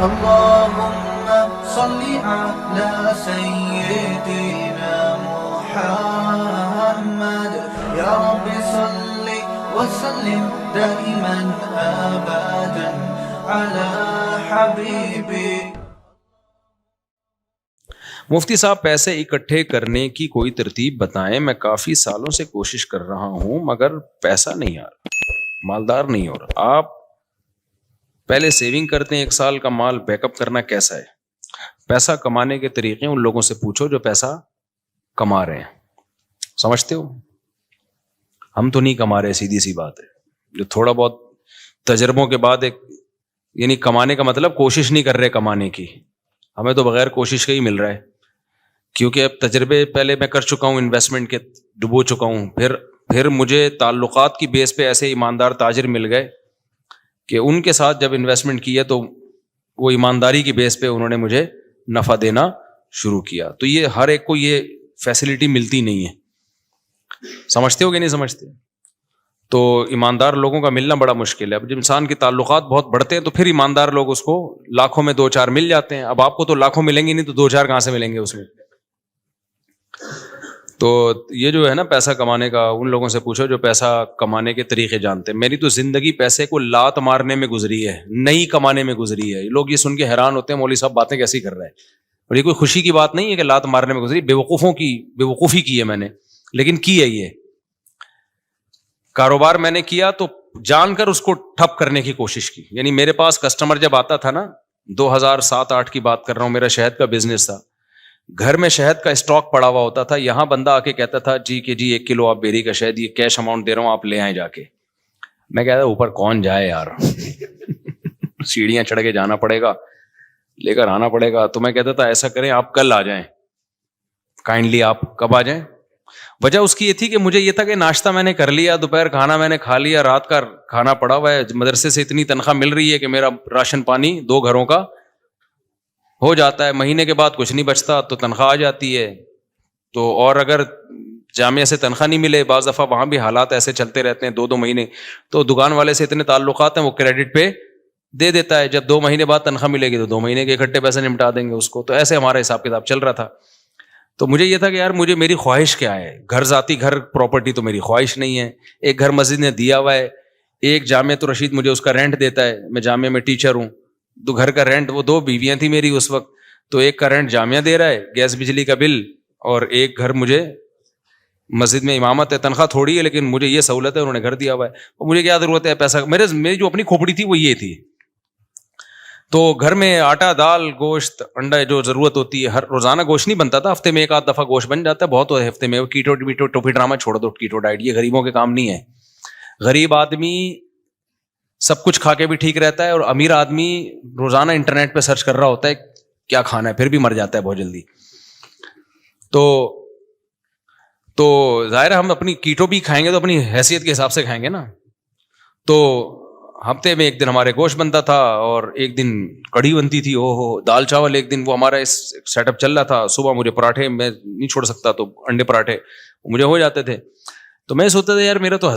اللهم صل على سيدنا محمد يا رب صل وسلم دائما ابدا على حبيبي. مفتی صاحب پیسے اکٹھے کرنے کی کوئی ترتیب بتائیں. میں کافی سالوں سے کوشش کر رہا ہوں مگر پیسہ نہیں آ رہا, مالدار نہیں ہو رہا. آپ پہلے سیونگ کرتے ہیں, 1 سال کا مال بیک اپ کرنا کیسا ہے؟ پیسہ کمانے کے طریقے ان لوگوں سے پوچھو جو پیسہ کما رہے ہیں. سمجھتے ہو؟ ہم تو نہیں کما رہے, سیدھی سی بات ہے. جو تھوڑا بہت تجربوں کے بعد یعنی کمانے کا مطلب کوشش نہیں کر رہے کمانے کی, ہمیں تو بغیر کوشش کا ہی مل رہا ہے. کیونکہ اب تجربے پہلے میں کر چکا ہوں, انویسٹمنٹ کے ڈبو چکا ہوں. پھر مجھے تعلقات کی بیس پہ ایسے ایماندار تاجر مل گئے کہ ان کے ساتھ جب انویسٹمنٹ کیا تو وہ ایمانداری کی بیس پہ انہوں نے مجھے نفع دینا شروع کیا. تو یہ ہر ایک کو یہ فیسلٹی ملتی نہیں ہے. سمجھتے ہو کہ نہیں سمجھتے؟ تو ایماندار لوگوں کا ملنا بڑا مشکل ہے. اب جب انسان کے تعلقات بہت بڑھتے ہیں تو پھر ایماندار لوگ اس کو لاکھوں میں 2-4 مل جاتے ہیں. اب آپ کو تو لاکھوں ملیں گے نہیں تو 2-4 کہاں سے ملیں گے اس میں؟ تو یہ جو ہے نا پیسہ کمانے کا, ان لوگوں سے پوچھو جو پیسہ کمانے کے طریقے جانتے ہیں. میری تو زندگی پیسے کو لات مارنے میں گزری ہے, نہیں کمانے میں گزری ہے. لوگ یہ سن کے حیران ہوتے ہیں مولوی صاحب باتیں کیسی کر رہے ہیں. اور یہ کوئی خوشی کی بات نہیں ہے کہ لات مارنے میں گزری, بے وقوفی کی ہے میں نے, لیکن کی ہے. یہ کاروبار میں نے کیا تو جان کر اس کو ٹھپ کرنے کی کوشش کی. یعنی میرے پاس کسٹمر جب آتا تھا نا, 2007-8 کی بات کر رہا ہوں, میرا شہد کا بزنس تھا. گھر میں شہد کا اسٹاک پڑا ہوا ہوتا تھا. یہاں بندہ آ کے کہتا تھا جی 1 کلو آپ بیری کا شہد, یہ کیش اماؤنٹ دے رہا ہوں آپ لے آئیں جا کے. میں کہتا اوپر کون جائے یار, سیڑھیاں چڑھ کے جانا پڑے گا, لے کر آنا پڑے گا. تو میں کہتا تھا ایسا کریں آپ کل آ جائیں, کائنڈلی آپ کب آ جائیں. وجہ اس کی یہ تھی کہ مجھے یہ تھا کہ ناشتہ میں نے کر لیا, دوپہر کھانا میں نے کھا لیا, رات کا کھانا پڑا ہوا ہے, مدرسے سے اتنی تنخواہ مل رہی ہے کہ میرا راشن پانی 2 گھروں کا ہو جاتا ہے. مہینے کے بعد کچھ نہیں بچتا تو تنخواہ آ جاتی ہے. تو اور اگر جامعہ سے تنخواہ نہیں ملے, بعض دفعہ وہاں بھی حالات ایسے چلتے رہتے ہیں 2 مہینے, تو دکان والے سے اتنے تعلقات ہیں وہ کریڈٹ پہ دے دیتا ہے. جب 2 مہینے بعد تنخواہ ملے گی تو 2 مہینے کے اکٹھے پیسے نمٹا دیں گے اس کو. تو ایسے ہمارا حساب کتاب چل رہا تھا. تو مجھے یہ تھا کہ یار میری خواہش کیا ہے, ذاتی گھر پراپرٹی تو میری خواہش نہیں ہے. ایک گھر مسجد نے دیا ہوا ہے, ایک جامعہ تو رشید مجھے اس کا رینٹ دیتا ہے, میں جامعہ میں ٹیچر ہوں. تو گھر کا رینٹ, وہ 2 بیویاں تھیں میری اس وقت, تو ایک کا رینٹ جامعہ دے رہا ہے, گیس بجلی کا بل, اور ایک گھر مجھے مسجد میں امامت ہے, تنخواہ تھوڑی ہے لیکن مجھے یہ سہولت ہے, انہوں نے گھر دیا ہوا ہے. اور مجھے کیا ضرورت ہے پیسہ, میری جو اپنی کھوپڑی تھی وہ یہ تھی. تو گھر میں آٹا, دال, گوشت, انڈا جو ضرورت ہوتی ہے, ہر روزانہ گوشت نہیں بنتا تھا, ہفتے میں 1-8 دفعہ گوشت بن جاتا ہے, بہت ہوتا ہے ہفتے میں. کیٹو ٹوپی ڈرامہ چھوڑ دو, کیٹو ڈائٹ یہ غریبوں کے کام نہیں ہے. غریب آدمی سب کچھ کھا کے بھی ٹھیک رہتا ہے, اور امیر آدمی روزانہ انٹرنیٹ پہ سرچ کر رہا ہوتا ہے کیا کھانا ہے, پھر بھی مر جاتا ہے بہت جلدی. تو ظاہر ہے ہم اپنی کیٹو بھی کھائیں گے تو اپنی حیثیت کے حساب سے کھائیں گے نا. تو ہفتے میں 1 دن ہمارے گوشت بنتا تھا, اور 1 دن کڑھی بنتی تھی, دال چاول 1 دن. وہ ہمارا اس سیٹ اپ چل رہا تھا. صبح مجھے پراٹھے, میں نہیں چھوڑ سکتا, تو انڈے پراٹھے مجھے ہو جاتے تھے. تو میں سوچتا تھا یار میرا تو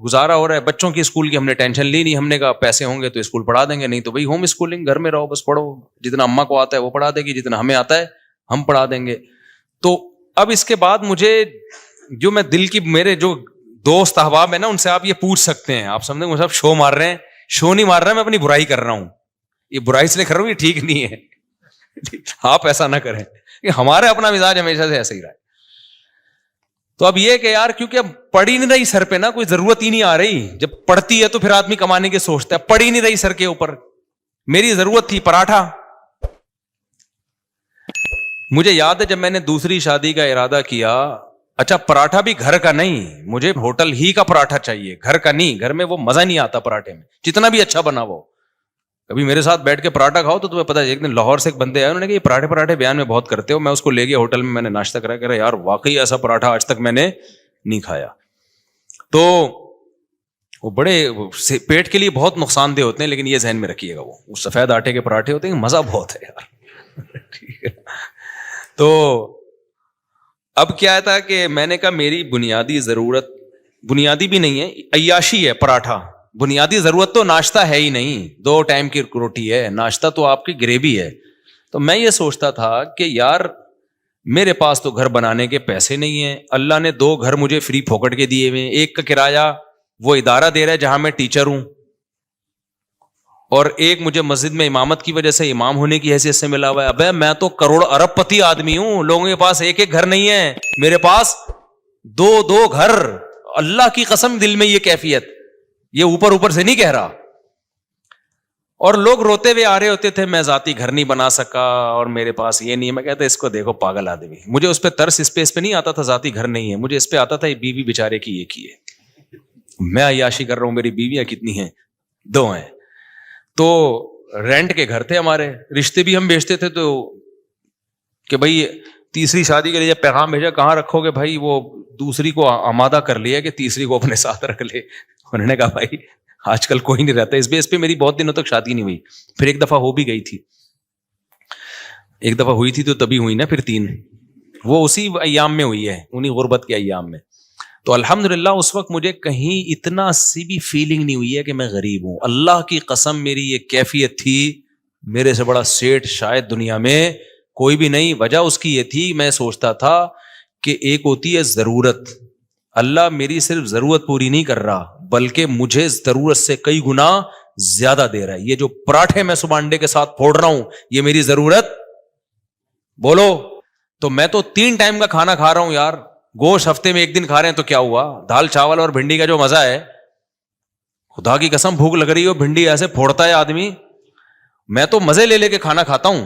گزارا ہو رہا ہے. بچوں کی اسکول کی ہم نے ٹینشن لی نہیں, ہم نے کہا پیسے ہوں گے تو اسکول پڑھا دیں گے, نہیں تو بھائی ہوم اسکولنگ, گھر میں رہو بس پڑھو, جتنا اماں کو آتا ہے وہ پڑھا دے گی, جتنا ہمیں آتا ہے ہم پڑھا دیں گے. تو اب اس کے بعد مجھے جو میں دل کی, میرے جو دوست احباب ہیں نا, ان سے آپ یہ پوچھ سکتے ہیں, آپ سمجھیں صاحب شو مار رہے ہیں, شو نہیں مار رہا, میں اپنی برائی کر رہا ہوں. یہ برائی اس لیے کر رہا ہوں, یہ ٹھیک نہیں ہے. آپ ایسا نہ کریں, کہ ہمارا اپنا مزاج ہمیشہ سے ایسا ہی رہا ہے. تو اب یہ کہ یار کیونکہ اب پڑ ہی نہیں رہی سر پہ نا, کوئی ضرورت ہی نہیں آ رہی. جب پڑتی ہے تو پھر آدمی کمانے کے سوچتا ہے, پڑ ہی نہیں رہی سر کے اوپر. میری ضرورت تھی پراٹھا. مجھے یاد ہے جب میں نے دوسری شادی کا ارادہ کیا, اچھا پراٹھا بھی گھر کا نہیں, مجھے ہوٹل ہی کا پراٹھا چاہیے, گھر کا نہیں. گھر میں وہ مزہ نہیں آتا پراٹھے میں, جتنا بھی اچھا بنا وہ. کبھی میرے ساتھ بیٹھ کے پراٹھا کھاؤ تو تمہیں پتا ہے. ایک دن لاہور سے ایک بندے آئے, انہوں نے کہا یہ پراٹھے بیان میں بہت کرتے ہو. میں اس کو لے گیا ہوٹل میں نے ناشتہ کرایا, کہہ رہا یار واقعی ایسا پراٹھا آج تک میں نے نہیں کھایا. تو وہ بڑے پیٹ کے لیے بہت نقصان دہ ہوتے ہیں, لیکن یہ ذہن میں رکھیے گا, وہ سفید آٹے کے پراٹھے ہوتے ہیں, مزہ بہت ہے یار. ٹھیک ہے. تو اب کیا تھا کہ میں نے کہا میری بنیادی ضرورت, بنیادی بھی نہیں ہے, عیاشی ہے پراٹھا, بنیادی ضرورت تو ناشتہ ہے ہی نہیں, 2 ٹائم کی روٹی ہے, ناشتہ تو آپ کی گریوی ہے. تو میں یہ سوچتا تھا کہ یار میرے پاس تو گھر بنانے کے پیسے نہیں ہیں, اللہ نے 2 گھر مجھے فری پھوکٹ کے دیے ہوئے, ایک کا کرایہ وہ ادارہ دے رہا ہے جہاں میں ٹیچر ہوں, اور ایک مجھے مسجد میں امامت کی وجہ سے امام ہونے کی حیثیت سے ملا ہوا ہے. ابے میں تو کروڑ ارب پتی آدمی ہوں, لوگوں کے پاس ایک ایک گھر نہیں ہے, میرے پاس 2 گھر. اللہ کی قسم دل میں یہ کیفیت, یہ اوپر سے نہیں کہہ رہا. اور لوگ روتے ہوئے آ رہے ہوتے تھے میں ذاتی گھر نہیں بنا سکا اور میرے پاس یہ نہیں ہے. میں کہتا اس کو دیکھو پاگل آدمی. مجھے اس پہ ترس اس پہ نہیں آتا تھا ذاتی گھر نہیں ہے, مجھے اس پہ آتا تھا یہ بیوی بیچارے کی ایک ہی ہے, میں عیاشی کر رہا ہوں, میری بیویاں کتنی ہیں, 2 ہیں. تو رینٹ کے گھر تھے ہمارے, رشتے بھی ہم بیچتے تھے, تو کہ بھائی تیسری شادی کے لیے جب پیغام بھیجا کہاں رکھو گے بھائی, وہ دوسری کو آمادہ کر لیا کہ تیسری کو اپنے ساتھ رکھ لے. انہوں نے کہا بھائی آج کل کوئی نہیں رہتا اس بیس پہ. میری بہت دنوں تک شادی نہیں ہوئی, پھر ایک دفعہ ہو بھی گئی تھی, ایک دفعہ ہوئی تھی تو تبھی ہوئی نا, پھر 3 وہ اسی ایام میں ہوئی ہے, انہی غربت کے ایام میں. تو الحمدللہ اس وقت مجھے کہیں اتنا سی بھی فیلنگ نہیں ہوئی ہے کہ میں غریب ہوں. اللہ کی قسم میری یہ کیفیت تھی, میرے سے بڑا سیٹ شاید دنیا میں کوئی بھی نہیں. وجہ اس کی یہ تھی, میں سوچتا تھا کہ ایک ہوتی ہے ضرورت, اللہ میری صرف ضرورت پوری نہیں کر رہا بلکہ مجھے ضرورت سے کئی گنا زیادہ دے رہا ہے. یہ جو پراٹھے میں صبح انڈے کے ساتھ پھوڑ رہا ہوں یہ میری ضرورت بولو. تو میں تو 3 ٹائم کا کھانا کھا رہا ہوں یار, گوشت ہفتے میں 1 دن کھا رہے ہیں تو کیا ہوا, دال چاول اور بھنڈی کا جو مزہ ہے, خدا کی قسم بھوک لگ رہی ہو بھنڈی ایسے پھوڑتا ہے آدمی, میں تو مزے لے لے کے کھانا کھاتا ہوں.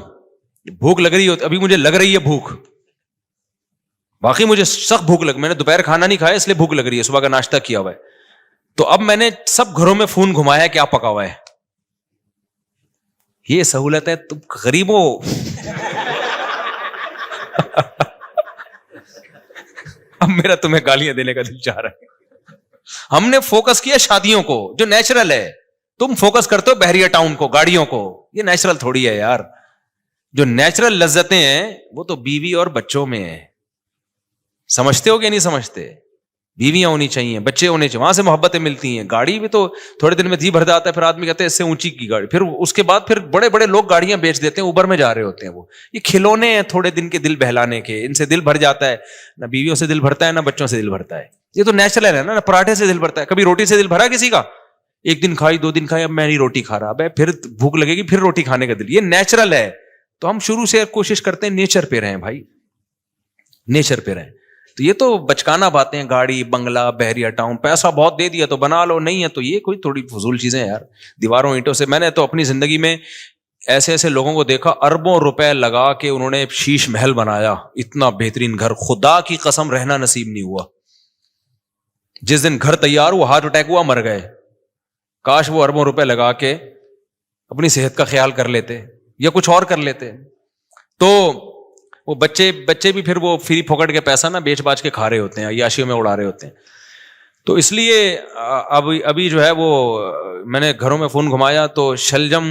بھوک لگ رہی ہو, ابھی مجھے لگ رہی ہے بھوک, باقی مجھے سخت بھوک لگ, میں نے دوپہر کھانا نہیں کھایا اس لیے بھوک لگ رہی ہے, صبح کا ناشتہ کیا ہوا ہے. تو اب میں نے سب گھروں میں فون گھمایا کیا پکا ہوا ہے, یہ سہولت ہے, تم غریبوں اب میرا تمہیں گالیاں دینے کا دل چاہ رہا ہے. ہم نے فوکس کیا شادیوں کو جو نیچرل ہے, تم فوکس کرتے ہو بحریہ ٹاؤن کو, گاڑیوں کو, یہ نیچرل تھوڑی ہے یار. جو نیچرل لذتیں ہیں وہ تو بیوی اور بچوں میں ہیں, سمجھتے ہو کہ نہیں سمجھتے؟ بیویاں ہونی چاہیے, بچے ہونے چاہیے, وہاں سے محبتیں ملتی ہیں. گاڑی بھی تو تھوڑے دن میں جی بھر جاتا ہے, پھر آدمی کہتے ہیں اس سے اونچی کی گاڑی, پھر اس کے بعد پھر بڑے بڑے لوگ گاڑیاں بیچ دیتے ہیں, اوبر میں جا رہے ہوتے ہیں. وہ یہ کھلونے ہیں تھوڑے دن کے دل بہلانے کے, ان سے دل بھر جاتا ہے. نہ بیویوں سے دل بھرتا ہے نہ بچوں سے دل بھرتا ہے, یہ تو نیچرل ہے نا. پراٹھے سے دل بھرتا ہے, کبھی روٹی سے دل بھرا کسی کا؟ 1 دن کھائی 2 دن کھائی, اب میں نہیں روٹی کھا رہا, اب پھر بھوک لگے گی پھر روٹی کھانے کا دل, یہ نیچرل ہے. تو ہم شروع سے کوشش کرتے ہیں نیچر پہ رہیں بھائی, نیچر پہ رہیں. تو یہ تو بچکانا باتیں ہیں, گاڑی بنگلہ بحریہ ٹاؤن, پیسہ بہت دے دیا تو بنا لو, نہیں ہے تو یہ کوئی تھوڑی فضول چیزیں یار. دیواروں اینٹوں سے, میں نے تو اپنی زندگی میں ایسے ایسے لوگوں کو دیکھا اربوں روپے لگا کے انہوں نے شیش محل بنایا, اتنا بہترین گھر, خدا کی قسم رہنا نصیب نہیں ہوا. جس دن گھر تیار ہوا ہارٹ اٹیک ہوا, مر گئے. کاش وہ اربوں روپے لگا کے اپنی صحت کا خیال کر لیتے یا کچھ اور کر لیتے. تو وہ بچے بھی پھر وہ فری پھوکٹ کے پیسہ نا بیچ باچ کے کھا رہے ہوتے ہیں, عیاشیوں میں اڑا رہے ہوتے ہیں. تو اس لیے ابھی جو ہے وہ میں نے گھروں میں فون گھمایا تو شلجم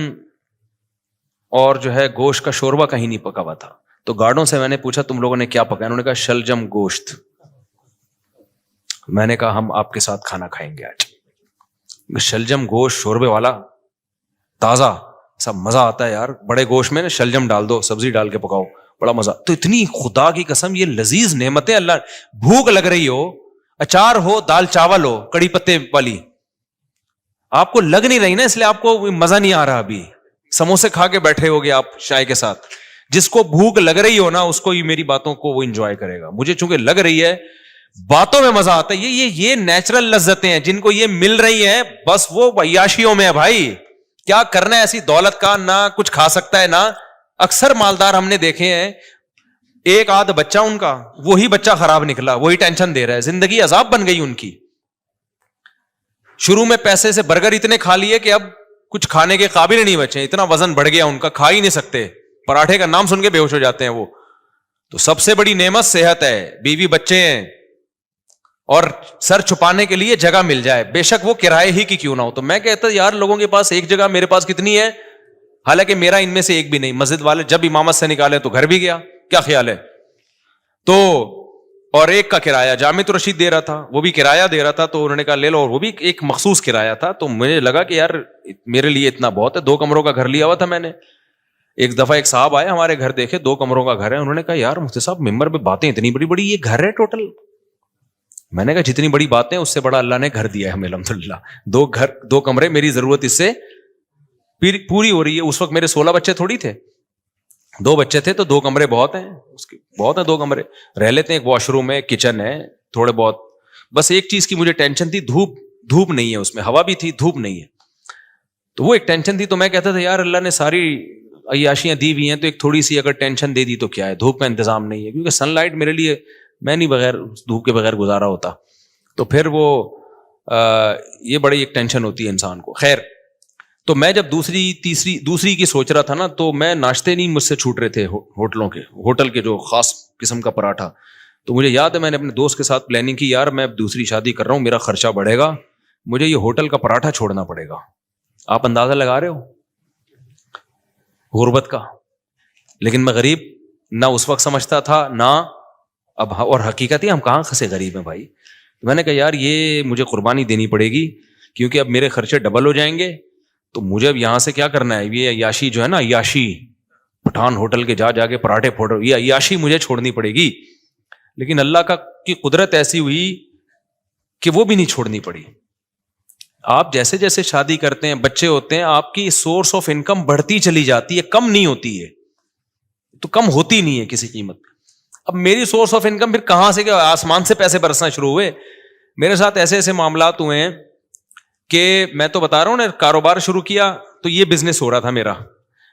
اور جو ہے گوشت کا شوربہ کہیں نہیں پکا ہوا تھا. تو گارڈوں سے میں نے پوچھا تم لوگوں نے کیا پکایا, انہوں نے کہا شلجم گوشت. میں نے کہا ہم آپ کے ساتھ کھانا کھائیں گے آج. شلجم گوشت شوربے والا تازہ, ایسا مزہ آتا ہے یار. بڑے گوشت میں نا شلجم ڈال دو, سبزی ڈال کے پکاؤ, بڑا مزہ. تو اتنی خدا کی قسم یہ لذیذ نعمتیں اللہ, بھوک لگ رہی ہو, اچار ہو, دال چاول ہو, کڑی پتے والی, آپ کو لگ نہیں رہی نا, اس لیے آپ کو مزہ نہیں آ رہا. ابھی سموسے کھا کے بیٹھے ہوگے آپ چائے کے ساتھ. جس کو بھوک لگ رہی ہو نا اس کو یہ میری باتوں کو وہ انجوائے کرے گا. مجھے چونکہ لگ رہی ہے, باتوں میں مزہ آتا ہے. یہ نیچرل لذتیں ہیں جن کو یہ مل رہی ہیں, بس وہ عیاشیوں میں ہے بھائی. کیا کرنا ہے ایسی دولت کا, نہ کچھ کھا سکتا ہے نہ. اکثر مالدار ہم نے دیکھے ہیں, ایک آدھ بچہ ان کا, وہی بچہ خراب نکلا, وہی ٹینشن دے رہا ہے, زندگی عذاب بن گئی ان کی. شروع میں پیسے سے برگر اتنے کھا لیے کہ اب کچھ کھانے کے قابل نہیں بچے, اتنا وزن بڑھ گیا ان کا, کھا ہی نہیں سکتے. پراٹھے کا نام سن کے بے ہوش ہو جاتے ہیں وہ. تو سب سے بڑی نعمت صحت ہے, بیوی بچے ہیں, اور سر چھپانے کے لیے جگہ مل جائے, بے شک وہ کرائے ہی کی کیوں نہ ہو. تو میں کہتا یار لوگوں کے پاس ایک جگہ, میرے پاس کتنی ہے, حالانکہ میرا ان میں سے ایک بھی نہیں. مسجد والے جب امامت سے نکالے تو گھر بھی گیا, کیا خیال ہے؟ تو اور ایک کا کرایہ جامع رشید دے رہا تھا, وہ بھی کرایہ دے رہا تھا, تو انہوں نے کہا لے لو, اور وہ بھی ایک مخصوص کرایہ تھا. تو مجھے لگا کہ یار میرے لیے اتنا بہت ہے, 2 کمروں کا گھر لیا ہوا تھا میں نے. ایک دفعہ ایک صاحب آئے ہمارے گھر, دیکھے 2 کمروں کا گھر ہے, انہوں نے کہا یار مفتی صاحب ممبر پہ باتیں اتنی بڑی بڑی, یہ گھر ہے ٹوٹل؟ میں نے کہا جتنی بڑی باتیں اس سے بڑا اللہ نے گھر دیا ہے ہمیں الحمدللہ. 2 کمرے, میری ضرورت اس سے پوری ہو رہی ہے. اس وقت میرے 16 بچے تھوڑی تھے, 2 بچے تھے, تو 2 کمرے بہت ہیں, اس کے بہت ہیں 2 کمرے, رہ لیتے ہیں. ایک واش روم ہے, کچن ہے, تھوڑے بہت. بس ایک چیز کی مجھے ٹینشن تھی, دھوپ نہیں ہے اس میں, ہوا بھی تھی, دھوپ نہیں ہے, تو وہ ایک ٹینشن تھی. تو میں کہتا تھا یار اللہ نے ساری عیاشیاں دی ہوئی ہیں, تو ایک تھوڑی سی اگر ٹینشن دے دی تو کیا ہے, دھوپ کا انتظام نہیں ہے, کیونکہ سن لائٹ میرے لیے, میں نہیں بغیر دھوپ کے بغیر گزارا ہوتا. تو پھر وہ یہ بڑی ایک ٹینشن ہوتی ہے انسان کو. خیر, تو میں جب دوسری کی سوچ رہا تھا نا, تو میں ناشتے نہیں مجھ سے چھوٹ رہے تھے ہوٹل کے جو خاص قسم کا پراٹھا. تو مجھے یاد ہے میں نے اپنے دوست کے ساتھ پلاننگ کی, یار میں اب دوسری شادی کر رہا ہوں, میرا خرچہ بڑھے گا, مجھے یہ ہوٹل کا پراٹھا چھوڑنا پڑے گا. آپ اندازہ لگا رہے ہو غربت کا. لیکن میں غریب نہ اس وقت سمجھتا تھا نہ اب, اور حقیقت ہے ہم کہاں خسے غریب ہیں بھائی. میں نے کہا یار یہ مجھے قربانی دینی پڑے گی, کیونکہ اب میرے خرچے ڈبل ہو جائیں گے. تو مجھے اب یہاں سے کیا کرنا ہے, یہ عیاشی جو ہے نا, عیاشی پٹھان ہوٹل کے جا کے پراٹھے پھوڑ, یہ عیاشی مجھے چھوڑنی پڑے گی. لیکن اللہ کی قدرت ایسی ہوئی کہ وہ بھی نہیں چھوڑنی پڑی. آپ جیسے جیسے شادی کرتے ہیں, بچے ہوتے ہیں, آپ کی سورس آف انکم بڑھتی چلی جاتی ہے, کم نہیں ہوتی ہے, تو کم ہوتی نہیں ہے کسی قیمت. اب میری سورس آف انکم پھر کہاں سے, آسمان سے پیسے برسنا شروع ہوئے. میرے ساتھ ایسے ایسے معاملات ہوئے ہیں کہ میں تو بتا رہا ہوں نا, کاروبار شروع کیا تو یہ بزنس ہو رہا تھا میرا,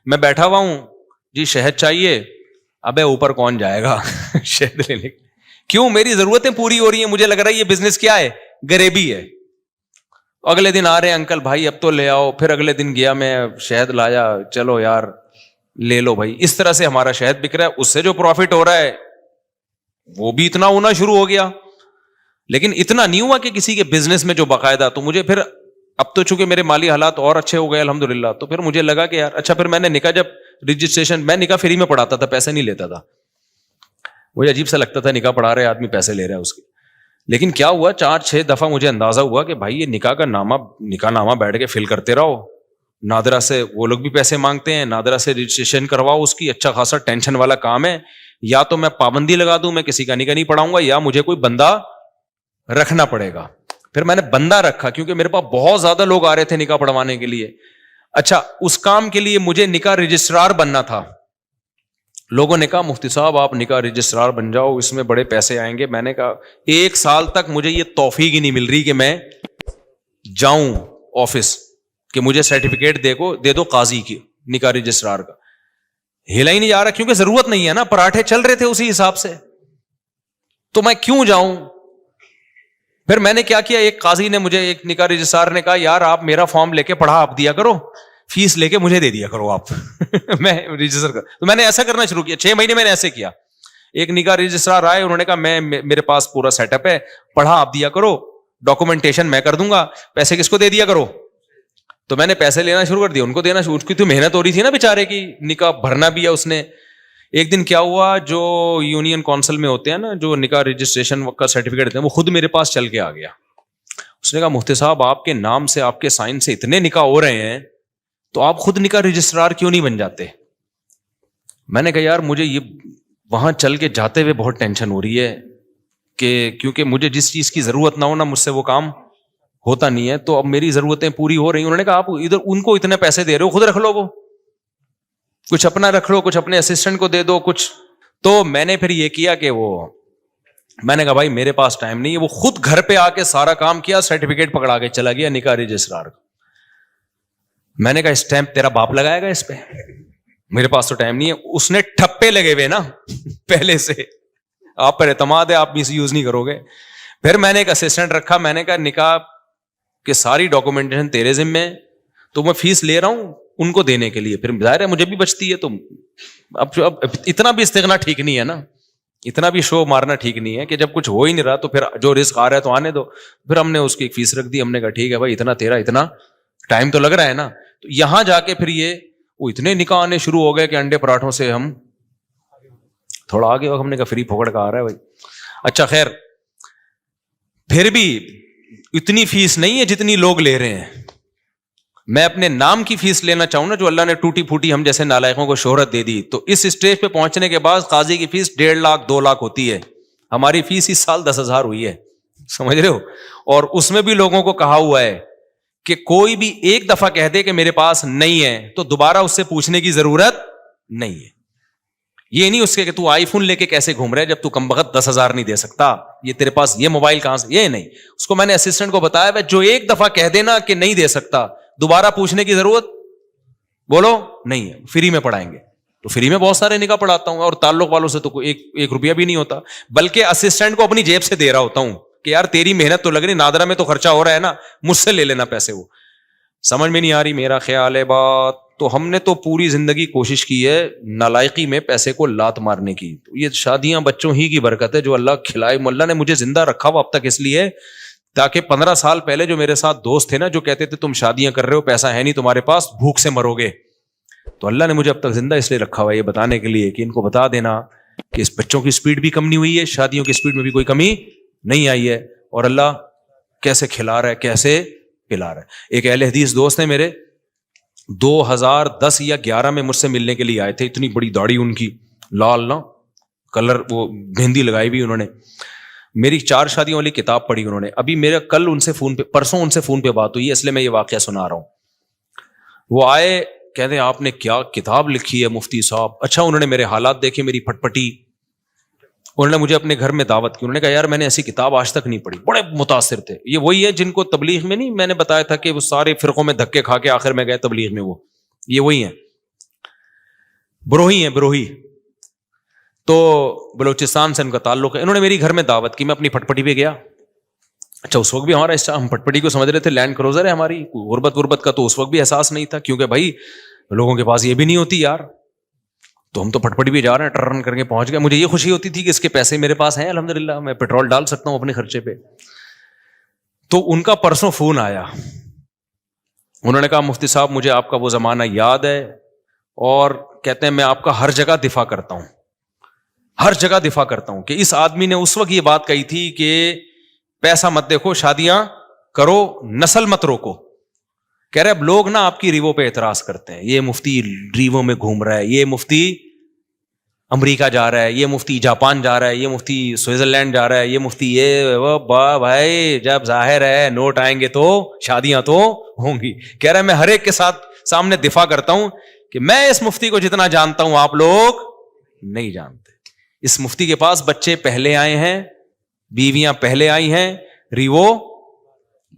میں بیٹھا ہوا ہوں جی شہد چاہیے, ابے اوپر کون جائے گا شہد لینے, کیوں, میری ضرورتیں پوری ہو رہی ہیں, مجھے لگ رہا ہے یہ بزنس کیا ہے, غریبی ہے. اگلے دن آ رہے ہیں انکل بھائی اب تو لے آؤ, پھر اگلے دن گیا میں شہد لایا, چلو یار لے لو بھائی. اس طرح سے ہمارا شہد بک رہا ہے, اس سے جو پروفٹ ہو رہا ہے وہ بھی اتنا ہونا شروع ہو گیا. لیکن اتنا نہیں ہوا کہ کسی کے بزنس میں جو باقاعدہ. تو مجھے پھر اب تو چونکہ میرے مالی حالات اور اچھے ہو گئے الحمدللہ, تو پھر مجھے لگا کہ یار اچھا, پھر میں نے نکاح جب رجسٹریشن, میں نکاح فری میں پڑھاتا تھا, پیسے نہیں لیتا تھا. مجھے عجیب سا لگتا تھا نکاح پڑھا رہے آدمی پیسے لے رہا ہے اس کے. لیکن کیا ہوا, 4-6 دفعہ مجھے اندازہ ہوا کہ بھائی یہ نکاح کا نکاح نامہ بیٹھ کے فل کرتے رہو, نادرا سے وہ لوگ بھی پیسے مانگتے ہیں, نادرا سے رجسٹریشن کرواؤ اس کی, اچھا خاصا ٹینشن والا کام ہے. یا تو میں پابندی لگا دوں, میں کسی کا نکاح نہیں پڑھاؤں گا, یا مجھے کوئی بندہ رکھنا پڑے گا. پھر میں نے بندہ رکھا, کیونکہ میرے پاس بہت زیادہ لوگ آ رہے تھے نکاح پڑھوانے کے لیے. اچھا, اس کام کے لیے مجھے نکاح رجسٹرار بننا تھا. لوگوں نے کہا مفتی صاحب آپ نکاح رجسٹرار بن جاؤ, اس میں بڑے پیسے آئیں گے. میں نے کہا 1 سال تک مجھے یہ توفیق ہی نہیں مل رہی کہ میں جاؤں آفس کہ مجھے سرٹیفکیٹ دے دو قاضی کی نکاح رجسٹرار کا. ہلا ہی نہیں جا رہا, کیونکہ ضرورت نہیں ہے نا, پراٹھے چل رہے تھے اسی حساب سے, تو میں کیوں جاؤں. پھر میں نے کیا کیا, ایک قاضی نے مجھے, ایک نکاح رجسٹرار نے کہا یار آپ میرا فارم لے کے پڑھا آپ دیا کرو, فیس لے کے مجھے دے دیا کرو آپ میں رجسٹر کر. تو میں نے ایسا کرنا شروع کیا, 6 مہینے میں نے ایسے کیا. ایک نکاح رجسٹرار آئے, انہوں نے کہا میرے پاس پورا سیٹ اپ ہے, پڑھا آپ دیا کرو, ڈاکومنٹیشن میں کر دوں گا, پیسے کس کو دے دیا کرو. تو میں نے پیسے لینا شروع کر دیا, ان کو دینا شروع, کی تو محنت ہو رہی تھی نا بیچارے کی, نکاح بھرنا بھی ہے اس نے. ایک دن کیا ہوا, جو یونین کونسل میں ہوتے ہیں نا, جو نکاح رجسٹریشن کا سرٹیفکیٹ دیتے ہیں, وہ خود میرے پاس چل کے آ گیا. اس نے کہا مفتی صاحب آپ کے نام سے, آپ کے سائن سے اتنے نکاح ہو رہے ہیں, تو آپ خود نکاح رجسٹرار کیوں نہیں بن جاتے. میں نے کہا یار مجھے یہ وہاں چل کے جاتے ہوئے بہت ٹینشن ہو رہی ہے, کہ کیونکہ مجھے جس چیز کی ضرورت نہ ہونا مجھ سے وہ کام ہوتا نہیں ہے, تو اب میری ضرورتیں پوری ہو رہی ہیں. انہوں نے کہا آپ ادھر ان کو اتنے پیسے دے رہے ہو, خود رکھ لو, وہ کچھ اپنا رکھ لو, کچھ اپنے اسسٹنٹ کو دے دو کچھ. تو میں نے پھر یہ کیا کہ میں نے کہا بھائی میرے پاس ٹائم نہیں ہے. وہ خود گھر پہ آ کے سارا کام کیا, سرٹیفکیٹ پکڑا کے چلا گیا نکاح رجسٹرار کا. میں نے کہا اسٹیمپ تیرا باپ لگائے گا اس پہ, میرے پاس تو ٹائم نہیں ہے. اس نے ٹھپے لگے ہوئے نا پہلے سے, آپ پر اعتماد ہے, آپ مس یوز نہیں کرو گے. پھر میں نے ایک اسسٹنٹ رکھا, میں نے کہا نکاح کہ ساری ڈاکومنٹیشن تیرے ذمے ہے, تو میں فیس لے رہا ہوں ان کو دینے کے لیے, پھر ظاہر ہے مجھے بھی بچتی ہے. تو اب اتنا بھی استغنا ٹھیک نہیں ہے نا, اتنا بھی شو مارنا ٹھیک نہیں ہے کہ جب کچھ ہو ہی نہیں رہا تو پھر جو رزق آ رہا ہے تو آنے دو. پھر ہم نے اس کی ایک فیس رکھ دی, ہم نے کہا ٹھیک ہے بھائی اتنا تیرا, اتنا ٹائم تو لگ رہا ہے نا. تو یہاں جا کے پھر وہ اتنے نکاح آنے شروع ہو گئے کہ انڈے پراٹھوں سے ہم تھوڑا آگے, ہم نے کہا فری پھوکڑ کا آ رہا ہے بھائی. اچھا خیر, پھر بھی اتنی فیس نہیں ہے جتنی لوگ لے رہے ہیں. میں اپنے نام کی فیس لینا چاہوں نا, جو اللہ نے ٹوٹی پھوٹی ہم جیسے نالائقوں کو شہرت دے دی, تو اس اسٹیج پہ پہنچنے کے بعد قاضی کی فیس 1.5 لاکھ 2 لاکھ ہوتی ہے. ہماری فیس اس سال 10,000 ہوئی ہے, سمجھ رہے ہو, اور اس میں بھی لوگوں کو کہا ہوا ہے کہ کوئی بھی ایک دفعہ کہہ دے کہ میرے پاس نہیں ہے تو دوبارہ اس سے پوچھنے کی ضرورت نہیں ہے. یہ نہیں اس کے کہ تو آئی فون لے کے کیسے گھوم رہا ہے جب تو کم بخت 10,000 نہیں دے سکتا, یہ تیرے پاس یہ موبائل کہاں سے, یہ نہیں. اس کو میں نے اسسٹنٹ کو بتایا ہے, جو ایک دفعہ کہہ دینا کہ نہیں دے سکتا دوبارہ پوچھنے کی ضرورت بولو نہیں ہے, فری میں پڑھائیں گے. تو فری میں بہت سارے نکاح پڑھاتا ہوں, اور تعلق والوں سے تو کوئی ایک روپیہ بھی نہیں ہوتا, بلکہ اسسٹنٹ کو اپنی جیب سے دے رہا ہوتا ہوں کہ یار تیری محنت تو لگ رہی, نادرا میں تو خرچہ ہو رہا ہے نا, مجھ سے لے لینا پیسے. وہ سمجھ میں نہیں آ رہی میرا خیال ہے بات. تو ہم نے تو پوری زندگی کوشش کی ہے نالائقی میں پیسے کو لات مارنے کی. یہ شادیاں بچوں ہی کی برکت ہے جو اللہ کھلائے. اللہ نے مجھے زندہ رکھا ہوا اب تک اس لیے تاکہ 15 سال پہلے جو میرے ساتھ دوست تھے نا, جو کہتے تھے تم شادیاں کر رہے ہو, پیسہ ہے نہیں تمہارے پاس, بھوک سے مرو گے, تو اللہ نے مجھے اب تک زندہ اس لیے رکھا ہوا ہے یہ بتانے کے لیے کہ ان کو بتا دینا کہ اس بچوں کی سپیڈ بھی کم نہیں ہوئی ہے, شادیوں کی سپیڈ میں بھی کوئی کمی نہیں آئی ہے, اور اللہ کیسے کھلا رہا ہے کیسے پلا رہا ہے. ایک اہل حدیث دوست نے میرے 2010 یا 11 میں مجھ سے ملنے کے لیے آئے تھے, اتنی بڑی داڑھی ان کی, لال نا کلر, وہ مہندی لگائی بھی انہوں نے. میری 4 شادیوں والی کتاب پڑھی انہوں نے. ابھی میرا کل ان سے فون پہ, پرسوں ان سے فون پہ بات ہوئی ہے, اس لیے میں یہ واقعہ سنا رہا ہوں. وہ آئے, کہتے ہیں آپ نے کیا کتاب لکھی ہے مفتی صاحب. اچھا, انہوں نے میرے حالات دیکھے, میری پھٹپٹی, انہوں نے مجھے اپنے گھر میں دعوت کی. انہوں نے کہا یار میں نے ایسی کتاب آج تک نہیں پڑھی. بڑے متاثر تھے. یہ وہی ہے جن کو تبلیغ میں نہیں میں نے بتایا تھا کہ وہ سارے فرقوں میں دھکے کھا کے آخر میں گئے تبلیغ میں, وہ یہ وہی ہیں, بروہی ہیں, بروہی. تو بلوچستان سے ان کا تعلق ہے. انہوں نے میری گھر میں دعوت کی, میں اپنی پھٹپٹی پہ گیا. اچھا, اس وقت بھی ہمارا ہم پھٹپٹی کو سمجھ رہے تھے لینڈ کروزر ہے ہماری, غربت کا تو اس وقت بھی احساس نہیں تھا, کیونکہ بھائی لوگوں کے پاس یہ بھی نہیں ہوتی یار. تو ہم تو پھٹپٹی بھی جا رہے ہیں, ٹرن کر کے پہنچ گئے. مجھے یہ خوشی ہوتی تھی کہ اس کے پیسے میرے پاس ہیں الحمدللہ, میں پیٹرول ڈال سکتا ہوں اپنے خرچے پہ. تو ان کا پرسوں فون آیا, انہوں نے کہا مفتی صاحب مجھے آپ کا وہ زمانہ یاد ہے, اور کہتے ہیں میں آپ کا ہر جگہ دفاع کرتا ہوں, ہر جگہ دفاع کرتا ہوں, کہ اس آدمی نے اس وقت یہ بات کہی تھی کہ پیسہ مت دیکھو, شادیاں کرو, نسل مت روکو. کہہ رہے اب لوگ نا آپ کی ریووں پہ اعتراض کرتے ہیں, یہ مفتی ریووں میں گھوم رہا ہے, یہ مفتی امریکہ جا رہا ہے, یہ مفتی جاپان جا رہا ہے, یہ مفتی سوئٹزرلینڈ جا رہا ہے, یہ مفتی یہ وہ. بھائی جب ظاہر ہے نوٹ آئیں گے تو شادیاں تو ہوں گی. کہہ رہا ہے میں ہر ایک کے ساتھ سامنے دفاع کرتا ہوں کہ میں اس مفتی کو جتنا جانتا ہوں آپ لوگ نہیں جانتے. اس مفتی کے پاس بچے پہلے آئے ہیں, بیویاں پہلے آئی ہیں, ریوو,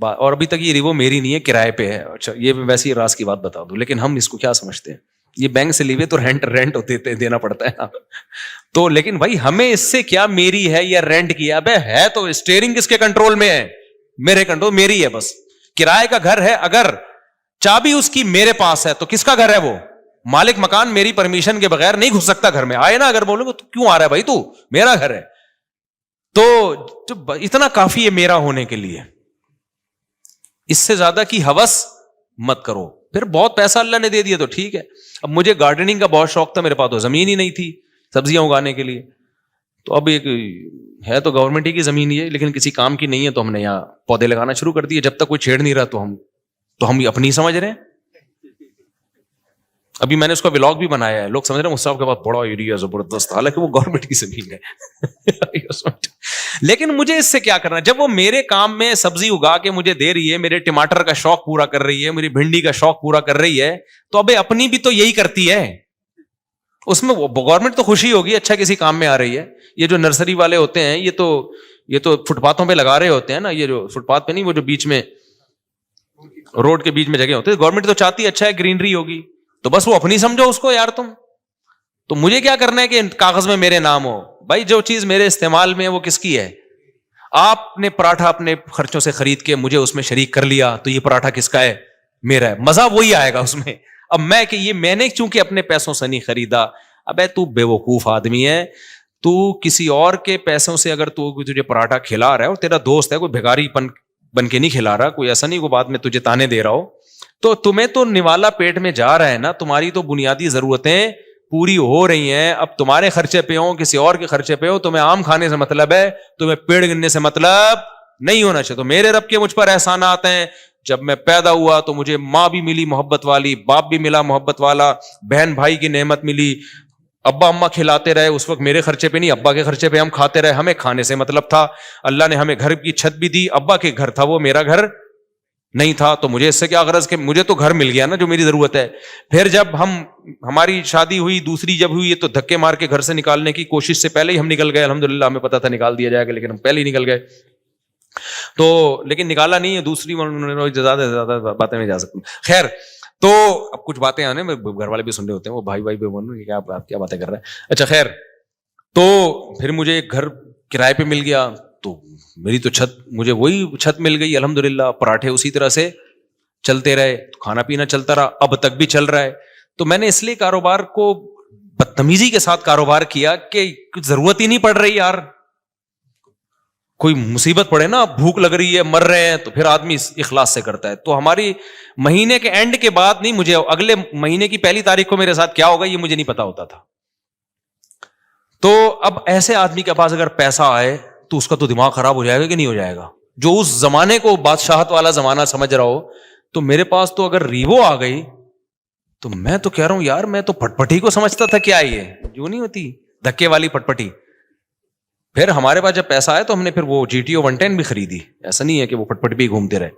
اور ابھی تک یہ ریوو میری نہیں ہے, کرائے پہ ہے. اچھا, یہ ویسی راز کی بات بتا دوں, لیکن ہم اس کو کیا سمجھتے ہیں, یہ بینک سے لیوے تو رینٹ دینا پڑتا ہے تو. لیکن بھائی ہمیں اس سے کیا میری ہے یا رینٹ کی ہے تو اسٹیئرنگ کس کے کنٹرول میں ہے, میرے کنٹرول, میری ہے بس. کرائے کا گھر ہے, اگر چابی اس کی میرے پاس ہے تو کس کا گھر ہے وہ, مالک مکان میری پرمیشن کے بغیر نہیں گھس سکتا گھر میں. آئے نا اگر بولو تو کیوں آ رہا ہے بھائی, تو میرا گھر ہے. تو اتنا کافی ہے میرا ہونے کے لیے, اس سے زیادہ کی ہوس مت کرو. پھر بہت پیسہ اللہ نے دے دیا تو ٹھیک ہے. اب مجھے گارڈننگ کا بہت شوق تھا, میرے پاس تو زمین ہی نہیں تھی سبزیاں اگانے کے لیے. تو اب ایک ہے تو گورنمنٹ ہی کی زمین ہی ہے, لیکن کسی کام کی نہیں ہے, تو ہم نے یہاں پودے لگانا شروع کر دیے. جب تک کوئی چھیڑ نہیں رہا تو ہم اپنی سمجھ رہے ہیں. ابھی میں نے اس کا ولاگ بھی بنایا ہے, لوگ سمجھ رہے ہیں مصطفیٰ کے پاس بڑا ایریا زبردست, حالانکہ وہ گورنمنٹ کی زمین ہے. لیکن مجھے اس سے کیا کرنا, جب وہ میرے کام میں سبزی اگا کے مجھے دے رہی ہے, میرے ٹماٹر کا شوق پورا کر رہی ہے, میری بھنڈی کا شوق پورا کر رہی ہے, تو ابے اپنی بھی تو یہی کرتی ہے. اس میں گورنمنٹ تو خوشی ہوگی, اچھا کسی کام میں آ رہی ہے. یہ جو نرسری والے ہوتے ہیں یہ تو فٹ پاتھوں پہ لگا رہے ہوتے ہیں نا, یہ جو فٹ پاتھ پہ نہیں, وہ جو بیچ میں روڈ کے بیچ میں جگہ ہوتے ہیں, گورنمنٹ تو چاہتی ہے اچھا ہے گرینری ہوگی, تو بس وہ اپنی سمجھو اس کو یار تم. تو مجھے کیا کرنا ہے کہ کاغذ میں میرے نام ہو. بھائی جو چیز میرے استعمال میں ہے وہ کس کی ہے. آپ نے پراٹھا اپنے خرچوں سے خرید کے مجھے اس میں شریک کر لیا, تو یہ پراٹھا کس کا ہے, میرا ہے. مزہ وہی آئے گا اس میں. اب میں نے چونکہ اپنے پیسوں سے نہیں خریدا. ابے تو بے وقوف آدمی ہے, تو کسی اور کے پیسوں سے اگر تجھے پراٹھا کھلا رہا ہے, اور تیرا دوست ہے, کوئی بھیکاری بن کے نہیں کھلا رہا, کوئی ایسا نہیں کوئی بات میں تجھے تانے دے رہا ہو, تو تمہیں تو نوالا پیٹ میں جا رہا ہے نا, تمہاری تو بنیادی ضرورتیں پوری ہو رہی ہیں, اب تمہارے خرچے پہ ہوں کسی اور کے خرچے پہ ہو, تمہیں آم کھانے سے مطلب ہے, تمہیں پیڑ گننے سے مطلب نہیں ہونا چاہیے. تو میرے رب کے مجھ پر احسانات ہیں, جب میں پیدا ہوا تو مجھے ماں بھی ملی محبت والی, باپ بھی ملا محبت والا, بہن بھائی کی نعمت ملی, ابا اماں کھلاتے رہے, اس وقت میرے خرچے پہ نہیں ابا کے خرچے پہ ہم کھاتے رہے, ہمیں کھانے سے مطلب تھا. اللہ نے ہمیں گھر کی چھت بھی دی, ابا کے گھر تھا وہ, میرا گھر نہیں تھا, تو مجھے اس سے کیا غرض کہ مجھے تو گھر مل گیا نا جو میری ضرورت ہے. پھر جب ہماری شادی ہوئی, دوسری جب ہوئی, تو دھکے مار کے گھر سے نکالنے کی کوشش سے پہلے ہی ہم نکل گئے. الحمدللہ ہمیں پتا تھا نکال دیا جائے گا, لیکن ہم پہلے ہی نکل گئے. تو لیکن نکالا نہیں ہے, دوسری زیادہ باتیں نہیں جا سکتی. خیر, تو اب کچھ باتیں آنے میں گھر والے بھی سن رہے ہوتے ہیں, وہ بھائی بھی بول رہے ہیں آپ کیا باتیں کر رہے ہیں. اچھا خیر, تو پھر مجھے ایک گھر کرائے پہ مل گیا, تو میری تو چھت, مجھے وہی چھت مل گئی الحمدللہ. پراٹھے اسی طرح سے چلتے رہے, کھانا پینا چلتا رہا, اب تک بھی چل رہا ہے. تو میں نے اس لیے کاروبار کو بدتمیزی کے ساتھ کاروبار کیا کہ کچھ ضرورت ہی نہیں پڑ رہی یار. کوئی مصیبت پڑے نا, بھوک لگ رہی ہے, مر رہے ہیں, تو پھر آدمی اخلاص سے کرتا ہے. تو ہماری مہینے کے اینڈ کے بعد نہیں, مجھے اگلے مہینے کی پہلی تاریخ کو میرے ساتھ کیا ہوگا یہ مجھے نہیں پتا ہوتا تھا. تو اب ایسے آدمی کے پاس اگر پیسہ آئے تو اس کا تو دماغ خراب ہو جائے گا کہ نہیں ہو جائے گا, جو اس زمانے کو بادشاہت والا زمانہ سمجھ رہا ہو. تو میرے پاس تو اگر ریوو آ گئی تو میں تو کہہ رہا ہوں یار, میں تو پٹپٹی کو سمجھتا تھا کیا یہ جو نہیں ہوتی دھکے والی پٹپٹی. پھر ہمارے پاس جب پیسہ آیا تو ہم نے پھر وہ GTO 110 بھی خریدی. ایسا نہیں ہے کہ وہ پٹپٹ بھی گھومتے رہے.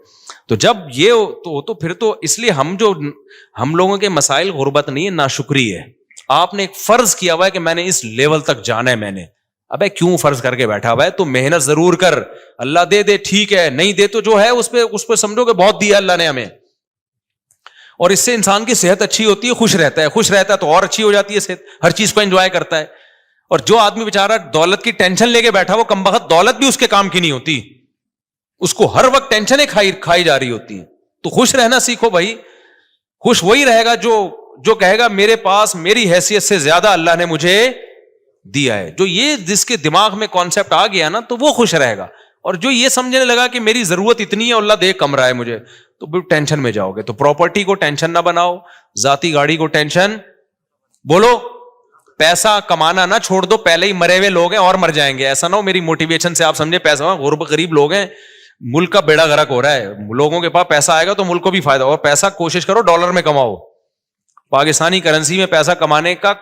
تو جب یہ تو پھر تو اس لیے ہم لوگوں کے مسائل غربت نہیں ہے, ناشکری ہے. آپ نے ایک فرض کیا ہوا ہے کہ میں نے اس لیول تک جانا ہے. میں نے ابے کیوں فرض کر کے بیٹھا ہوا ہے, تو محنت ضرور کر, اللہ دے دے ٹھیک ہے, نہیں دے تو جو ہے اس پہ سمجھو کہ بہت دیا اللہ نے ہمیں. اور اس سے انسان کی صحت اچھی ہوتی ہے, خوش رہتا ہے تو اور اچھی ہو جاتی ہے صحت, ہر چیز کو انجوائے کرتا ہے. اور جو آدمی بیچارہ دولت کی ٹینشن لے کے بیٹھا, وہ کمبخت دولت بھی اس کے کام کی نہیں ہوتی, اس کو ہر وقت ٹینشنیں کھائی جا رہی ہوتی ہیں. تو خوش رہنا سیکھو بھائی. خوش وہی رہے گا جو کہے گا میرے پاس میری حیثیت سے زیادہ اللہ نے مجھے دیا ہے. جو یہ جس کے دماغ میں کانسیپٹ آ گیا نا, تو وہ خوش رہے گا. اور جو یہ سمجھنے لگا کہ میری ضرورت اتنی ہے, اللہ دے کم رہا ہے مجھے, تو پھر ٹینشن میں جاؤ گے. تو پراپرٹی کو ٹینشن نہ بناؤ, ذاتی گاڑی کو ٹینشن, بولو پیسہ کمانا نہ چھوڑ دو, پہلے ہی مرے ہوئے لوگ ہیں اور مر جائیں گے. ایسا نہ ہو میری موٹیویشن سے آپ سمجھے پیسہ, غریب لوگ ہیں, ملک کا بیڑا غرق ہو رہا ہے. لوگوں کے پاس پیسہ آئے گا تو ملک کو بھی فائدہ. اور پیسہ کوشش کرو ڈالر میں کماؤ, پاکستانی کرنسی میں پیسہ کمانے کا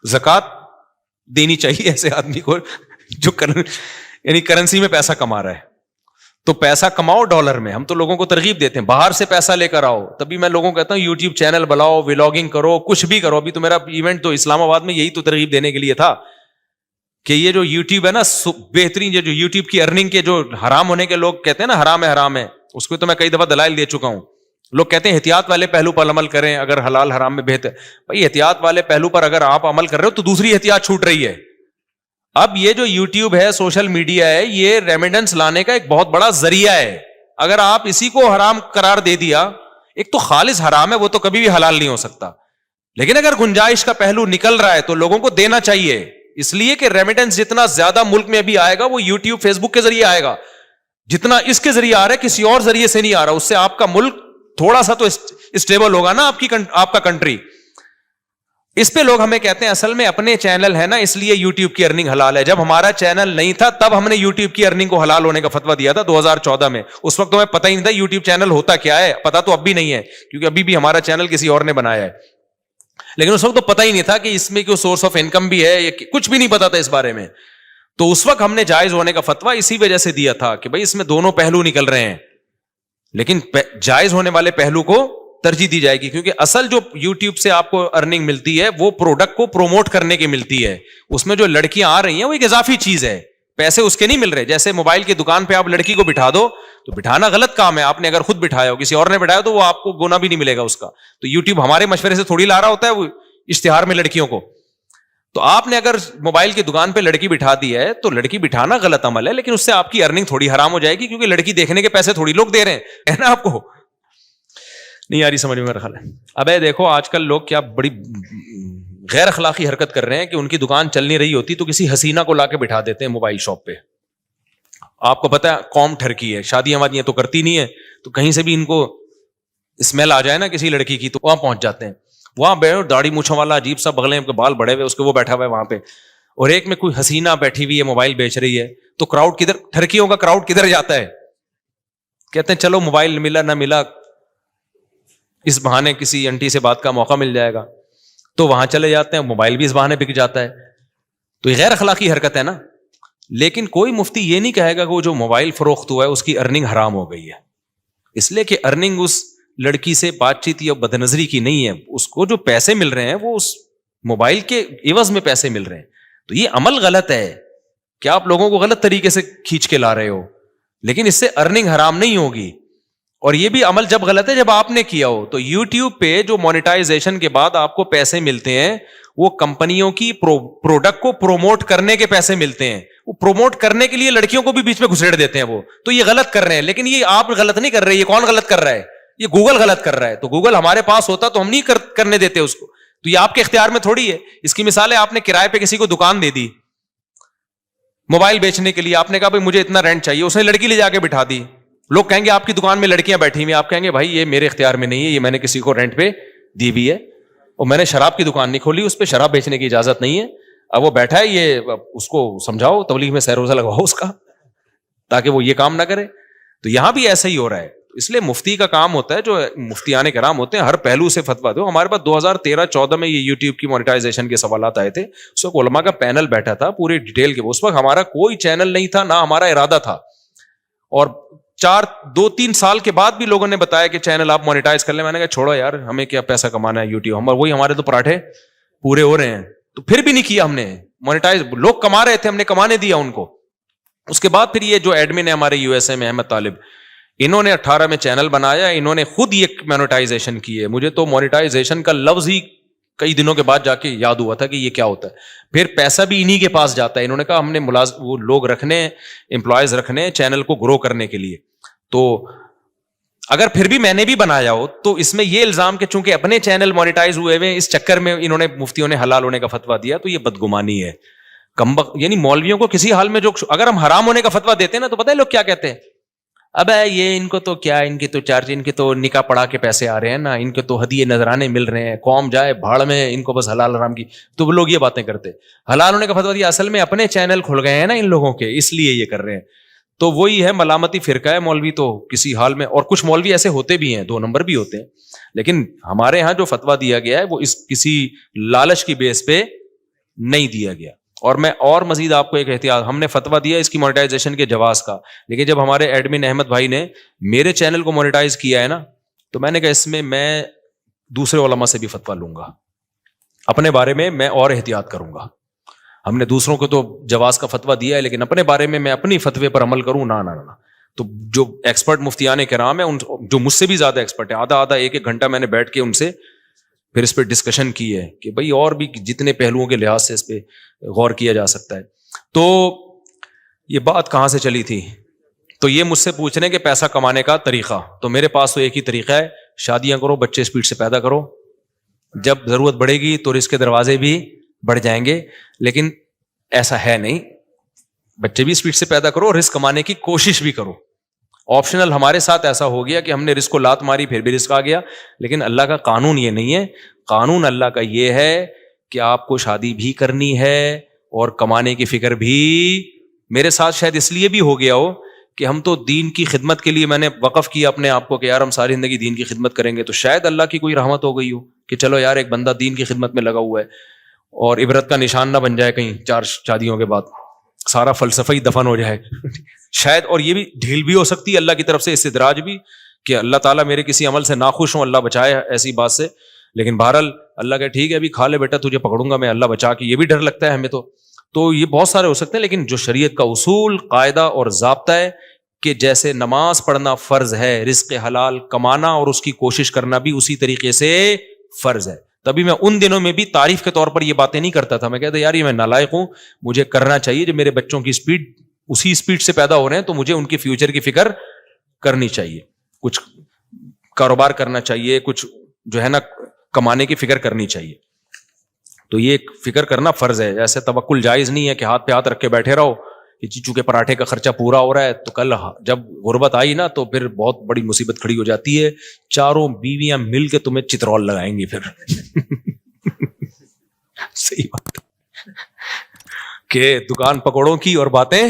زکات دینی چاہیے ایسے آدمی کو جو یعنی کرنسی میں پیسہ کما رہا ہے. تو پیسہ کماؤ ڈالر میں. ہم تو لوگوں کو ترغیب دیتے ہیں باہر سے پیسہ لے کر آؤ. تبھی میں لوگوں کو کہتا ہوں یوٹیوب چینل بناؤ, ولاگنگ کرو, کچھ بھی کرو. ابھی تو میرا ایونٹ تو اسلام آباد میں یہی تو ترغیب دینے کے لیے تھا کہ یہ جو یوٹیوب ہے نا, بہترین جو یوٹیوب کی ارننگ کے جو حرام ہونے کے لوگ کہتے ہیں نا حرام ہے, اس کو تو میں کئی دفعہ دلائل دے چکا ہوں. لوگ کہتے ہیں احتیاط والے پہلو پر عمل کریں اگر حلال حرام میں بہتر. بھائی احتیاط والے پہلو پر اگر آپ عمل کر رہے ہو تو دوسری احتیاط چھوٹ رہی ہے. اب یہ جو یوٹیوب ہے, سوشل میڈیا ہے, یہ ریمیڈنس لانے کا ایک بہت بڑا ذریعہ ہے. اگر آپ اسی کو حرام قرار دے دیا, ایک تو خالص حرام ہے, وہ تو کبھی بھی حلال نہیں ہو سکتا. لیکن اگر گنجائش کا پہلو نکل رہا ہے تو لوگوں کو دینا چاہیے, اس لیے کہ ریمیڈنس جتنا زیادہ ملک میں ابھی آئے گا وہ یوٹیوب فیس بک کے ذریعے آئے گا. جتنا اس کے ذریعے آ رہا ہے کسی اور ذریعے سے نہیں آ رہا. اس سے آپ کا ملک تھوڑا سا تو اسٹیبل ہوگا نا, آپ کا کنٹری. اس پہ لوگ ہمیں کہتے ہیں اصل میں اپنے چینل ہے نا اس لیے یوٹیوب کی ارننگ حلال ہے. جب ہمارا چینل نہیں تھا تب ہم نے یوٹیوب کی ارننگ کو حلال ہونے کا فتویٰ دیا تھا 2014 میں. اس وقت ہمیں پتہ ہی نہیں تھا یوٹیوب چینل ہوتا کیا ہے. پتا تو اب بھی نہیں ہے کیونکہ ابھی بھی ہمارا چینل کسی اور نے بنایا ہے, لیکن اس وقت تو پتہ ہی نہیں تھا کہ اس میں کوئی سورس آف انکم بھی ہے, کچھ بھی نہیں پتا تھا اس بارے میں. تو اس وقت ہم نے جائز ہونے کا فتویٰ اسی وجہ سے دیا تھا کہ بھائی اس میں دونوں پہلو نکل رہے ہیں, لیکن جائز ہونے والے پہلو کو ترجیح دی جائے گی. کیونکہ اصل جو یوٹیوب سے آپ کو ارننگ ملتی ہے وہ پروڈکٹ کو پروموٹ کرنے کی ملتی ہے. اس میں جو لڑکیاں آ رہی ہیں وہ ایک اضافی چیز ہے, پیسے اس کے نہیں مل رہے. جیسے موبائل کی دکان پہ آپ لڑکی کو بٹھا دو تو بٹھانا غلط کام ہے. آپ نے اگر خود بٹھایا ہو, کسی اور نے بٹھایا تو وہ آپ کو گنا بھی نہیں ملے گا اس کا. تو یوٹیوب ہمارے مشورے سے تھوڑی لا رہا ہوتا ہے وہ اشتہار میں لڑکیوں کو. تو آپ نے اگر موبائل کی دکان پہ لڑکی بٹھا دی ہے تو لڑکی بٹھانا غلط عمل ہے, لیکن اس سے آپ کی ارننگ تھوڑی حرام ہو جائے گی کیونکہ لڑکی دیکھنے کے پیسے تھوڑی لوگ دے رہے ہیں نا. آپ کو نہیں یاری سمجھ میں میرا خیال ہے. اب دیکھو آج کل لوگ کیا بڑی غیر اخلاقی حرکت کر رہے ہیں کہ ان کی دکان چل نہیں رہی ہوتی تو کسی حسینہ کو لا کے بٹھا دیتے ہیں موبائل شاپ پہ. آپ کو پتا ہے قوم ٹھرکی ہے, شادیاں وادیاں تو کرتی نہیں ہے, تو کہیں سے بھی ان کو اسمیل آ جائے نا کسی لڑکی کی تو وہاں پہنچ جاتے ہیں. وہاں بیٹھے داڑھی مونچھوں والا عجیب سا بغلیں بال بڑے ہوئے اس کے وہ بیٹھا ہوا ہے وہاں پہ, اور ایک میں کوئی حسینہ بیٹھی ہوئی ہے موبائل بیچ رہی ہے, تو کراؤڈ کدھر, ٹھرکیوں کا کراؤڈ کدھر جاتا ہے؟ کہتے ہیں چلو موبائل ملا نہ ملا, اس بہانے کسی انٹی سے بات کا موقع مل جائے گا, تو وہاں چلے جاتے ہیں, موبائل بھی اس بہانے بک جاتا ہے. تو یہ غیر اخلاقی حرکت ہے نا. لیکن کوئی مفتی یہ نہیں کہے گا کہ وہ جو موبائل فروخت ہوا ہے اس کی ارننگ حرام ہو گئی ہے, اس لیے کہ ارننگ اس لڑکی سے بات چیت یا بد نظری کی نہیں ہے, اس کو جو پیسے مل رہے ہیں وہ اس موبائل کے عوض میں پیسے مل رہے ہیں. تو یہ عمل غلط ہے کہ آپ لوگوں کو غلط طریقے سے کھینچ کے لا رہے ہو, لیکن اس سے ارننگ حرام نہیں ہوگی. اور یہ بھی عمل جب غلط ہے جب آپ نے کیا ہو. تو یوٹیوب پہ جو مونیٹائزیشن کے بعد آپ کو پیسے ملتے ہیں وہ کمپنیوں کی پروڈکٹ کو پروموٹ کرنے کے پیسے ملتے ہیں, وہ پروموٹ کرنے کے لیے لڑکیوں کو بھی بیچ میں گھسیڑ دیتے ہیں وہ, تو یہ غلط کر رہے ہیں. لیکن یہ آپ غلط نہیں کر رہے, یہ کون غلط کر رہا ہے؟ یہ گوگل غلط کر رہا ہے. تو گوگل ہمارے پاس ہوتا تو ہم نہیں کرنے دیتے اس کو, تو یہ آپ کے اختیار میں تھوڑی ہے. اس کی مثال ہے, آپ نے کرائے پہ کسی کو دکان دے دی موبائل بیچنے کے لیے, آپ نے کہا بھائی مجھے اتنا رینٹ چاہیے, اس نے لڑکی لے جا کے بٹھا دی. لوگ کہیں گے آپ کی دکان میں لڑکیاں بیٹھی ہوئی, آپ کہیں گے بھائی یہ میرے اختیار میں نہیں ہے, یہ میں نے کسی کو رینٹ پہ دی بھی ہے, اور میں نے شراب کی دکان نہیں کھولی, اس پہ شراب بیچنے کی اجازت نہیں ہے. اب وہ بیٹھا ہے, یہ اس کو سمجھاؤ, تبلیغ میں سیر روزہ لگواؤ اس کا, تاکہ وہ یہ کام نہ کرے. تو یہاں بھی ایسا ہی ہو رہا ہے. اس لیے مفتی کا کام ہوتا ہے, جو مفتیان کرام ہوتے ہیں, ہر پہلو سے فتویٰ دو. ہمارے پاس 2013-14 میں یہ یوٹیوب کی مونیٹائزیشن کے سوالات آئے تھے, اس وقت علماء کا پینل بیٹھا تھا پوری ڈیٹیل کے. اس وقت ہمارا کوئی چینل نہیں تھا, نہ ہمارا ارادہ تھا, اور 2-3 سال کے بعد بھی لوگوں نے بتایا کہ چینل آپ مونیٹائز کر لیں. میں نے کہا چھوڑو یار, ہمیں کیا پیسہ کمانا ہے یوٹیوب, وہی ہمارے تو پراٹھے پورے ہو رہے ہیں. تو پھر بھی نہیں کیا ہم نے مونیٹائز, لوگ کما رہے تھے, ہم نے کمانے دیا ان کو. اس کے بعد پھر یہ جو ایڈمن ہے ہمارے یو ایس اے میں, احمد طالب, انہوں نے 18 میں چینل بنایا, انہوں نے خود یہ مونیٹائزیشن کی ہے. مجھے تو مونیٹائزیشن کا لفظ ہی کئی دنوں کے بعد جا کے یاد ہوا تھا کہ یہ کیا ہوتا ہے. پھر پیسہ بھی انہی کے پاس جاتا ہے. انہوں نے کہا ہم نے وہ لوگ رکھنے, امپلائیز رکھنے چینل کو گرو کرنے کے لیے. تو اگر پھر بھی میں نے بھی بنایا ہو تو اس میں یہ الزام کہ چونکہ اپنے چینل مونیٹائز ہوئے ہوئے, اس چکر میں انہوں نے مفتیوں نے حلال ہونے کا فتویٰ دیا, تو یہ بدگمانی ہے. یعنی مولویوں کو کسی حال میں جو, اگر ہم حرام ہونے کا فتویٰ دیتے ہیں نا, تو پتہ ہے لوگ کیا کہتے ہیں, اب یہ ان کو تو کیا, ان کی تو چارج, ان کے تو نکاح پڑھا کے پیسے آ رہے ہیں نا, ان کے تو ہدیے نذرانے مل رہے ہیں, قوم جائے بھاڑ میں, ان کو بس حلال حرام کی. تو وہ لوگ یہ باتیں کرتے, حلال ہونے کا فتویٰ دیا, اصل میں اپنے چینل کھل گئے ہیں نا ان لوگوں کے, اس لیے یہ کر رہے ہیں. تو وہی ہے ملامتی فرقہ ہے مولوی تو کسی حال میں. اور کچھ مولوی ایسے ہوتے بھی ہیں, 2 نمبر بھی ہوتے ہیں, لیکن ہمارے ہاں جو فتویٰ دیا گیا ہے وہ اس کسی لالچ کی بیس پہ نہیں دیا گیا. اور میں اور مزید آپ کو ایک احتیاط, ہم نے فتویٰ دیا اس کی مونیٹائزیشن کے جواز کا, لیکن جب ہمارے ایڈمن احمد بھائی نے میرے چینل کو مونیٹائز کیا ہے نا, تو میں نے کہا اس میں دوسرے علماء سے بھی فتویٰ لوں گا, اپنے بارے میں میں اور احتیاط کروں گا. ہم نے دوسروں کو تو جواز کا فتویٰ دیا ہے, لیکن اپنے بارے میں اپنی فتوے پر عمل کروں نہ. تو جو ایکسپرٹ مفتیان کرام ہیں, جو مجھ سے بھی زیادہ ایکسپرٹ ہیں, آدھا 1-1 گھنٹہ میں نے بیٹھ کے ان سے پھر اس پہ ڈسکشن کی ہے کہ بھائی اور بھی جتنے پہلوؤں کے لحاظ سے اس پہ غور کیا جا سکتا ہے. تو یہ بات کہاں سے چلی تھی, تو یہ مجھ سے پوچھ رہے ہیں کہ پیسہ کمانے کا طریقہ. تو میرے پاس تو ایک ہی طریقہ ہے, شادیاں کرو, بچے اسپیڈ سے پیدا کرو, جب ضرورت بڑھے گی تو رزق کے دروازے بھی بڑھ جائیں گے. لیکن ایسا ہے نہیں, بچے بھی اسپیڈ سے پیدا کرو, رزق کمانے کی کوشش بھی کرو. آپشنل ہمارے ساتھ ایسا ہو گیا کہ ہم نے رزق کو لات ماری پھر بھی رزق آ گیا, لیکن اللہ کا قانون یہ نہیں ہے. قانون اللہ کا یہ ہے کہ آپ کو شادی بھی کرنی ہے اور کمانے کی فکر بھی. میرے ساتھ شاید اس لیے بھی ہو گیا ہو کہ ہم تو دین کی خدمت کے لیے, میں نے وقف کیا اپنے آپ کو کہ یار ہم ساری زندگی دین کی خدمت کریں گے, تو شاید اللہ کی کوئی رحمت ہو گئی ہو کہ چلو یار ایک بندہ دین کی خدمت میں لگا ہوا ہے, اور عبرت کا نشان نہ بن جائے کہیں 4 شادیوں کے بعد سارا فلسفہ ہی دفن ہو جائے شاید. اور یہ بھی ڈھیل بھی ہو سکتی ہے اللہ کی طرف سے, استدراج بھی, کہ اللہ تعالیٰ میرے کسی عمل سے ناخوش ہوں, اللہ بچائے ایسی بات سے. لیکن بہرحال اللہ کہ ٹھیک ہے ابھی کھا لے بیٹا, تجھے پکڑوں گا میں, اللہ بچا کے. یہ بھی ڈر لگتا ہے ہمیں تو یہ بہت سارے ہو سکتے ہیں. لیکن جو شریعت کا اصول, قاعدہ اور ضابطہ ہے کہ جیسے نماز پڑھنا فرض ہے, رزق حلال کمانا اور اس کی کوشش کرنا بھی اسی طریقے سے فرض ہے. تبھی میں ان دنوں میں بھی تعریف کے طور پر یہ باتیں نہیں کرتا تھا. میں کہتا یار یہ میں نالائق ہوں, مجھے کرنا چاہیے. جب میرے بچوں کی اسپیڈ اسی اسپیڈ سے پیدا ہو رہے ہیں تو مجھے ان کے فیوچر کی فکر کرنی چاہیے, کچھ کاروبار کرنا چاہیے, کچھ جو ہے نا کمانے کی فکر کرنی چاہیے. تو یہ فکر کرنا فرض ہے. ایسے توکل جائز نہیں ہے کہ ہاتھ پہ ہاتھ رکھ کے بیٹھے رہو کہ چیچو کے پراٹھے کا خرچہ پورا ہو رہا ہے, تو کل جب غربت آئی نا تو پھر بہت بڑی مصیبت کھڑی ہو جاتی ہے, چاروں بیویاں مل کے تمہیں چترول لگائیں گی پھر. صحیح بات کہ دکان پکوڑوں کی اور باتیں